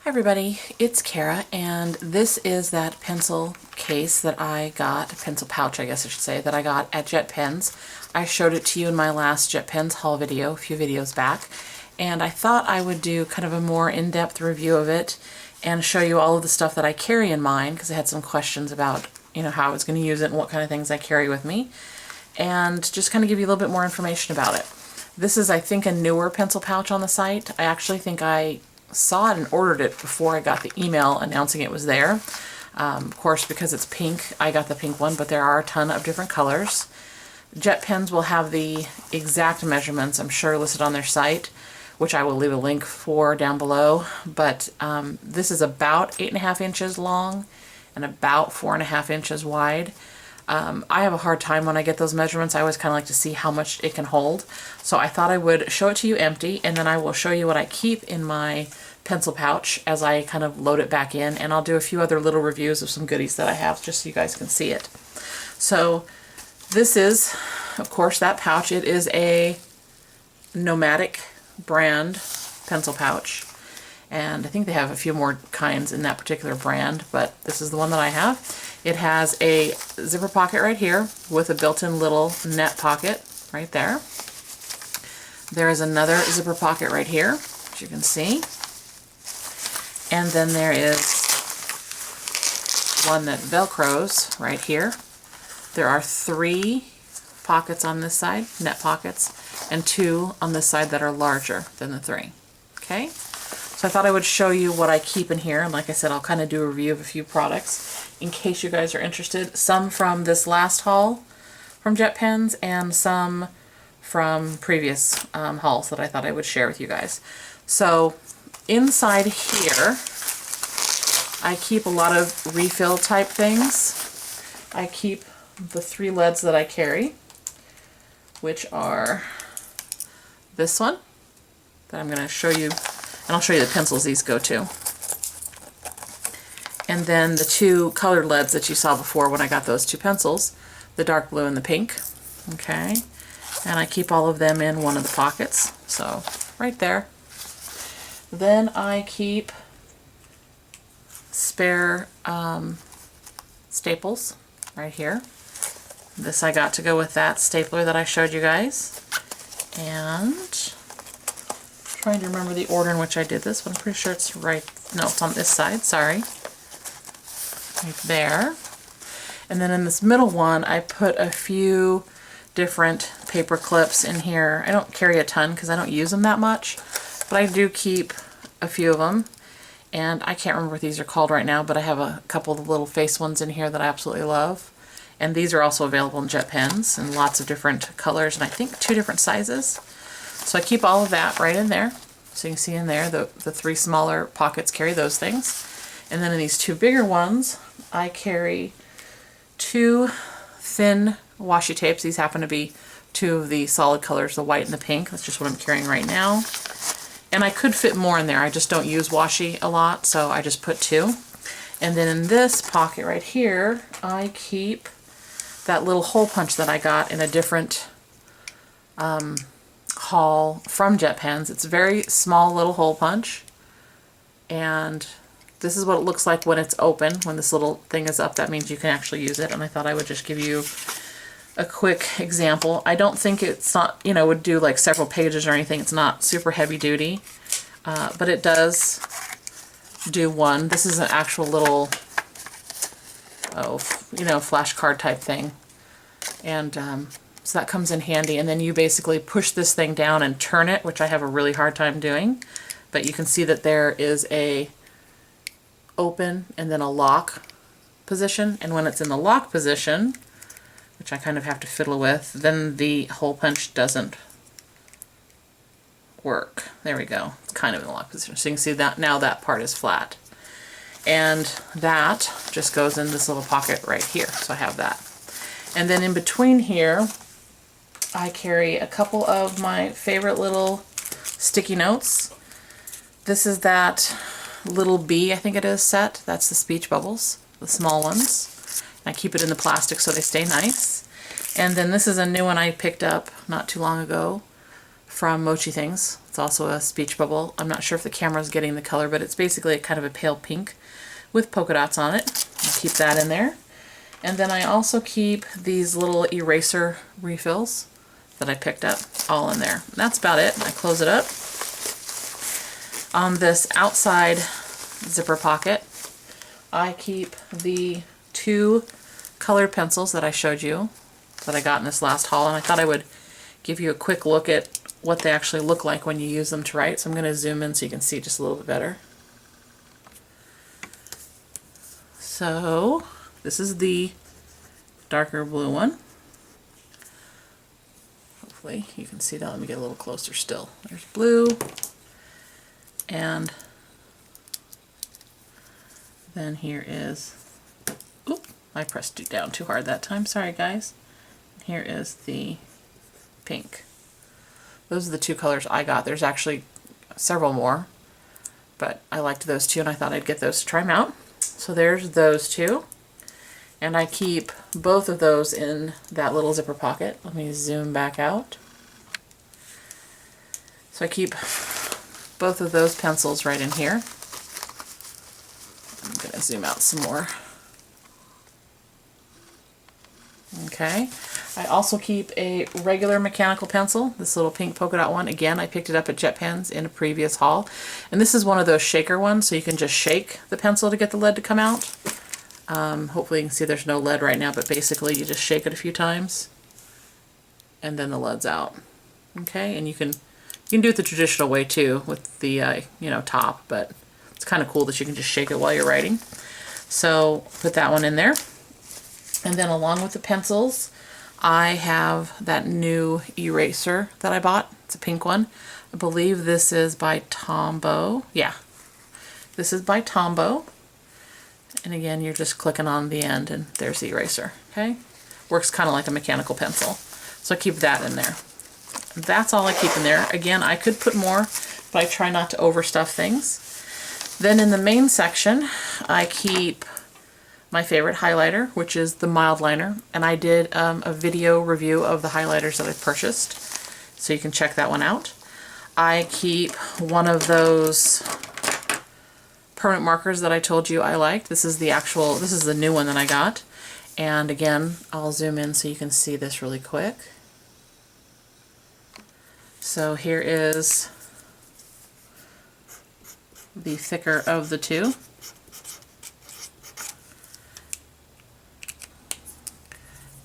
Hi everybody, it's Kara, and this is that pencil case that I got, pencil pouch I guess I should say, that I got at Jet Pens. I showed it to you in my last Jet Pens haul video a few videos back, and I thought I would do kind of a more in-depth review of it and show you all of the stuff that I carry in mine, because I had some questions about, you know, how I was going to use it and what kind of things I carry with me, and just kind of give you a little bit more information about it. This is, I think, a newer pencil pouch on the site. I actually think I saw it and ordered it before I got the email announcing it was there. Of course, because it's pink, I got the pink one, but there are a ton of different colors. Jet Pens will have the exact measurements, I'm sure, listed on their site, which I will leave a link for down below. But this is about 8.5 inches long and about 4.5 inches wide. I have a hard time when I get those measurements. I always kind of like to see how much it can hold. So I thought I would show it to you empty, and then I will show you what I keep in my pencil pouch as I kind of load it back in, and I'll do a few other little reviews of some goodies that I have just so you guys can see it. So this is, of course, that pouch. It is a Nomadic brand pencil pouch, and I think they have a few more kinds in that particular brand, but this is the one that I have. It has a zipper pocket right here with a built-in little net pocket right there. There is another zipper pocket right here, as you can see. And then there is one that velcros right here. There are 3 pockets on this side, net pockets, and 2 on this side that are larger than the 3. Okay? So I thought I would show you what I keep in here, and like I said, I'll kind of do a review of a few products in case you guys are interested. Some from this last haul from Jet Pens, and some from previous hauls that I thought I would share with you guys. So inside here, I keep a lot of refill type things. I keep the 3 leads that I carry, which are this one that I'm going to show you, and I'll show you the pencils these go to. And then the 2 colored leads that you saw before when I got those 2 pencils, the dark blue and the pink. Okay, and I keep all of them in one of the pockets, so right there. Then I keep spare staples right here. This I got to go with that stapler that I showed you guys. And I'm trying to remember the order in which I did this, but I'm pretty sure it's right, no, it's on this side, sorry. Right there. And then in this middle one, I put a few different paper clips in here. I don't carry a ton because I don't use them that much, but I do keep a few of them. And I can't remember what these are called right now, but I have a couple of little face ones in here that I absolutely love. And these are also available in Jet Pens in lots of different colors, and I think 2 different sizes. So I keep all of that right in there. So you can see in there, the 3 smaller pockets carry those things. And then in these 2 bigger ones, I carry 2 thin washi tapes. These happen to be 2 of the solid colors, the white and the pink. That's just what I'm carrying right now. And I could fit more in there. I just don't use washi a lot, so I just put 2. And then in this pocket right here, I keep that little hole punch that I got in a different haul from Jet Pens. It's a very small little hole punch, and this is what it looks like when it's open. When this little thing is up, that means you can actually use it, and I thought I would just give you a quick example. I don't think it's not, you know, would do like several pages or anything. It's not super heavy duty, but it does do one. This is an actual little, you know, flashcard type thing, and so that comes in handy. And then you basically push this thing down and turn it, which I have a really hard time doing, but you can see that there is a open and then a lock position, and when it's in the lock position, which I kind of have to fiddle with, then the hole punch doesn't work. There we go. It's kind of in the lock position. So you can see that now that part is flat. And that just goes in this little pocket right here. So I have that. And then in between here, I carry a couple of my favorite little sticky notes. This is that little B, I think it is, set. That's the speech bubbles, the small ones. I keep it in the plastic so they stay nice. And then this is a new one I picked up not too long ago from Mochi Things. It's also a speech bubble. I'm not sure if the camera's getting the color, but it's basically kind of a pale pink with polka dots on it. I'll keep that in there. And then I also keep these little eraser refills that I picked up all in there. And that's about it. I close it up. On this outside zipper pocket, I keep the 2 colored pencils that I showed you that I got in this last haul, and I thought I would give you a quick look at what they actually look like when you use them to write. So I'm going to zoom in so you can see just a little bit better. So this is the darker blue one. Hopefully you can see that. Let me get a little closer still. There's blue, and then here is, oop, I pressed it down too hard that time. Sorry guys. Here is the pink. Those are the 2 colors I got. There's actually several more, but I liked those 2 and I thought I'd get those to try them out. So there's those 2. And I keep both of those in that little zipper pocket. Let me zoom back out. So I keep both of those pencils right in here. I'm going to zoom out some more. Okay. I also keep a regular mechanical pencil, this little pink polka dot one. Again, I picked it up at Jet Pens in a previous haul. And this is one of those shaker ones, so you can just shake the pencil to get the lead to come out. Hopefully you can see there's no lead right now, but basically you just shake it a few times and then the lead's out. Okay, and you can do it the traditional way too with the top, but it's kind of cool that you can just shake it while you're writing. So put that one in there. And then along with the pencils, I have that new eraser that I bought. It's a pink one. I believe this is by Tombow. Yeah, this is by Tombow. And again, you're just clicking on the end and there's the eraser, okay? Works kind of like a mechanical pencil. So I keep that in there. That's all I keep in there. Again, I could put more, but I try not to overstuff things. Then in the main section, I keep my favorite highlighter, which is the mild liner, and I did a video review of the highlighters that I purchased, so you can check that one out. I keep one of those permanent markers that I told you I liked. This is the new one that I got, and again, I'll zoom in so you can see this really quick. So here is the thicker of the 2.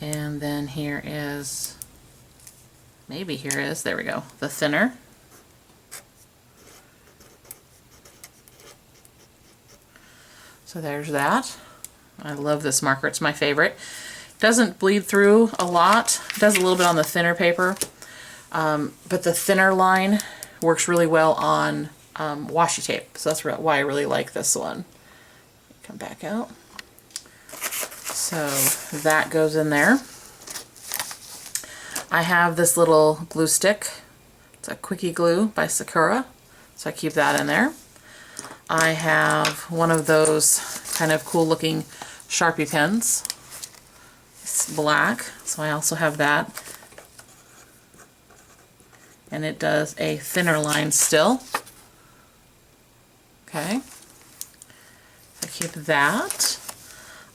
And then here is, there we go, the thinner. So there's that. I love this marker, it's my favorite. Doesn't bleed through a lot, it does a little bit on the thinner paper, but the thinner line works really well on washi tape, so that's why I really like this one. Come back out. So that goes in there. I have this little glue stick. It's a Quickie Glue by Sakura, so I keep that in there. I have one of those kind of cool looking Sharpie pens. It's black, so I also have that. And it does a thinner line still. Okay. I keep that.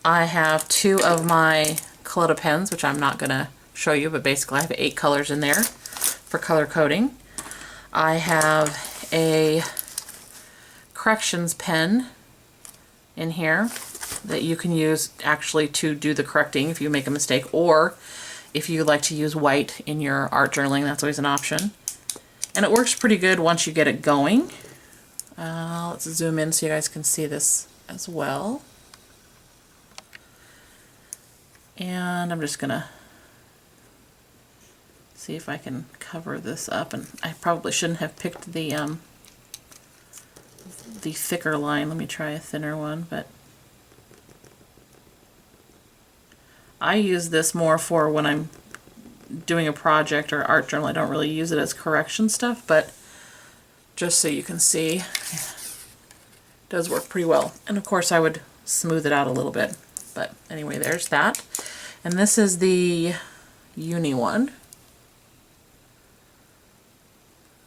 I have 2 of my Coletta pens, which I'm not going to show you, but basically I have 8 colors in there for color coding. I have a corrections pen in here that you can use actually to do the correcting if you make a mistake, or if you like to use white in your art journaling, that's always an option. And it works pretty good once you get it going. Let's zoom in so you guys can see this as well. And I'm just gonna see if I can cover this up, and I probably shouldn't have picked the thicker line. Let me try a thinner one, but I use this more for when I'm doing a project or art journal. I don't really use it as correction stuff, but just so you can see, it does work pretty well. And of course I would smooth it out a little bit, but anyway, there's that. And this is the uni one.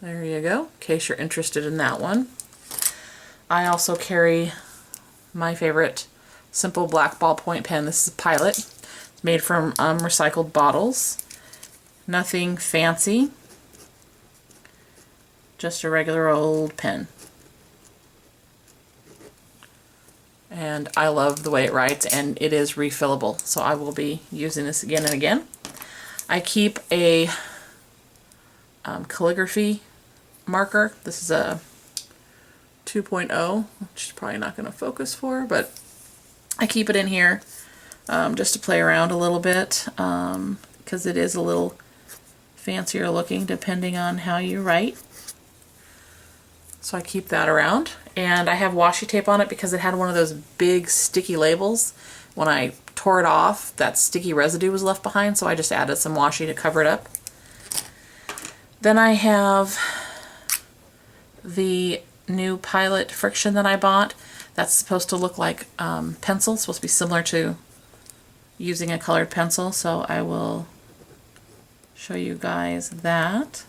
There you go, in case you're interested in that one. I also carry my favorite simple black ballpoint pen. This is a Pilot. It's made from recycled bottles. Nothing fancy. Just a regular old pen. And I love the way it writes, and it is refillable, so I will be using this again and again. I keep a calligraphy marker. This is a 2.0, which is probably not going to focus for, but I keep it in here just to play around a little bit, because it is a little fancier looking depending on how you write. So I keep that around, and I have washi tape on it because it had one of those big sticky labels. When I tore it off, that sticky residue was left behind, so I just added some washi to cover it up. Then I have the new Pilot friction that I bought. That's supposed to look like pencil. It's supposed to be similar to using a colored pencil, so I will show you guys that.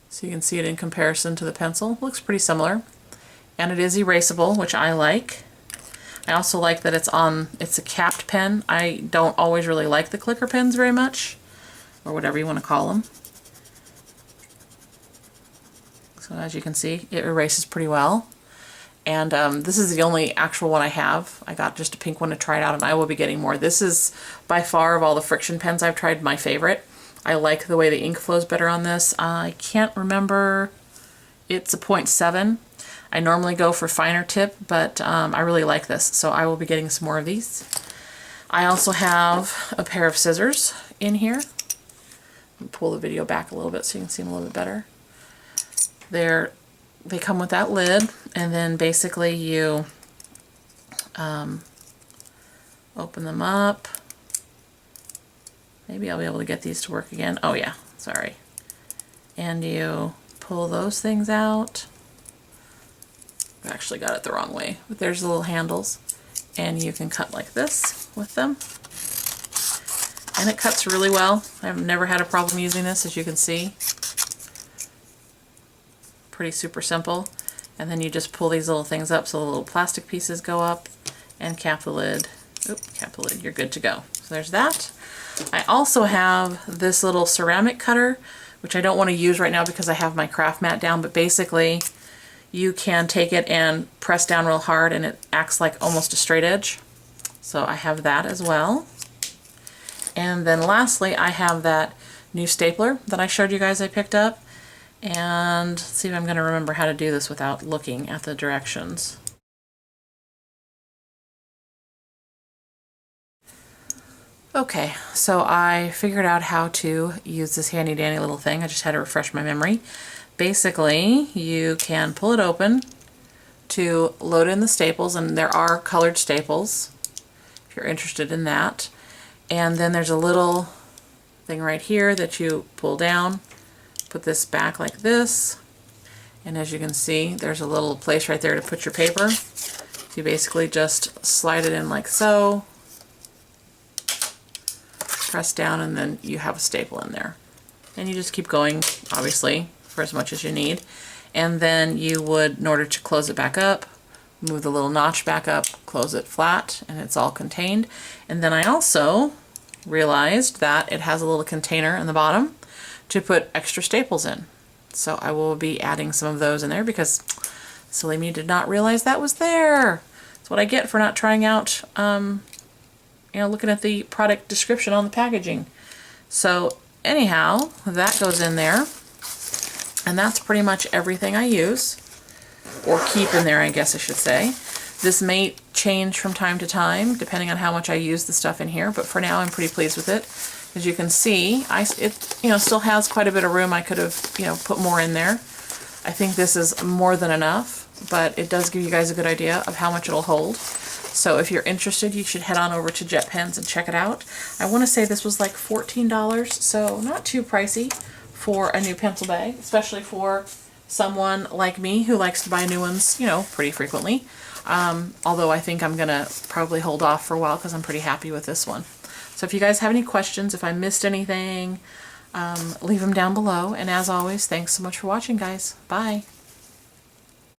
So you can see it in comparison to the pencil. It looks pretty similar. And it is erasable, which I like. I also like that it's a capped pen. I don't always really like the clicker pens very much, or whatever you want to call them. So as you can see, it erases pretty well. And this is the only actual one I have. I got just a pink one to try it out, and I will be getting more. This is by far of all the friction pens I've tried my favorite. I like the way the ink flows better on this. I can't remember, it's a 0.7. I normally go for finer tip, but I really like this, so I will be getting some more of these. I also have a pair of scissors in here. Pull the video back a little bit so you can see them a little bit better. They come with that lid, and then basically you open them up. Maybe I'll be able to get these to work again. Oh yeah, sorry. And you pull those things out. I actually got it the wrong way, but there's the little handles, and you can cut like this with them. And it cuts really well. I've never had a problem using this, as you can see. Pretty super simple. And then you just pull these little things up so the little plastic pieces go up, and cap the lid. Oop, cap the lid, you're good to go. So there's that. I also have this little ceramic cutter, which I don't want to use right now because I have my craft mat down, but basically you can take it and press down real hard and it acts like almost a straight edge. So I have that as well. And then lastly, I have that new stapler that I showed you guys I picked up. And let's see if I'm going to remember how to do this without looking at the directions. Okay, so I figured out how to use this handy dandy little thing. I just had to refresh my memory. Basically, you can pull it open to load in the staples, and there are colored staples if you're interested in that. And then there's a little thing right here that you pull down, put this back like this, and as you can see, there's a little place right there to put your paper. So you basically just slide it in like so, press down, and then you have a staple in there. And you just keep going, obviously, for as much as you need. And then you would, in order to close it back up, move the little notch back up, close it flat, and it's all contained. And then I also realized that it has a little container in the bottom to put extra staples in. So I will be adding some of those in there because silly me did not realize that was there. That's what I get for not trying out looking at the product description on the packaging. So anyhow, that goes in there, and that's pretty much everything I use, or keep in there, I guess I should say. This may change from time to time depending on how much I use the stuff in here, but for now I'm pretty pleased with it. As you can see, it still has quite a bit of room. I could have put more in there. I think this is more than enough, but it does give you guys a good idea of how much it'll hold. So if you're interested, you should head on over to Jet Pens and check it out. I want to say this was like $14, so not too pricey for a new pencil bag, especially for someone like me who likes to buy new ones, pretty frequently. Although I think I'm going to probably hold off for a while because I'm pretty happy with this one. So if you guys have any questions, if I missed anything, leave them down below. And as always, thanks so much for watching, guys. Bye.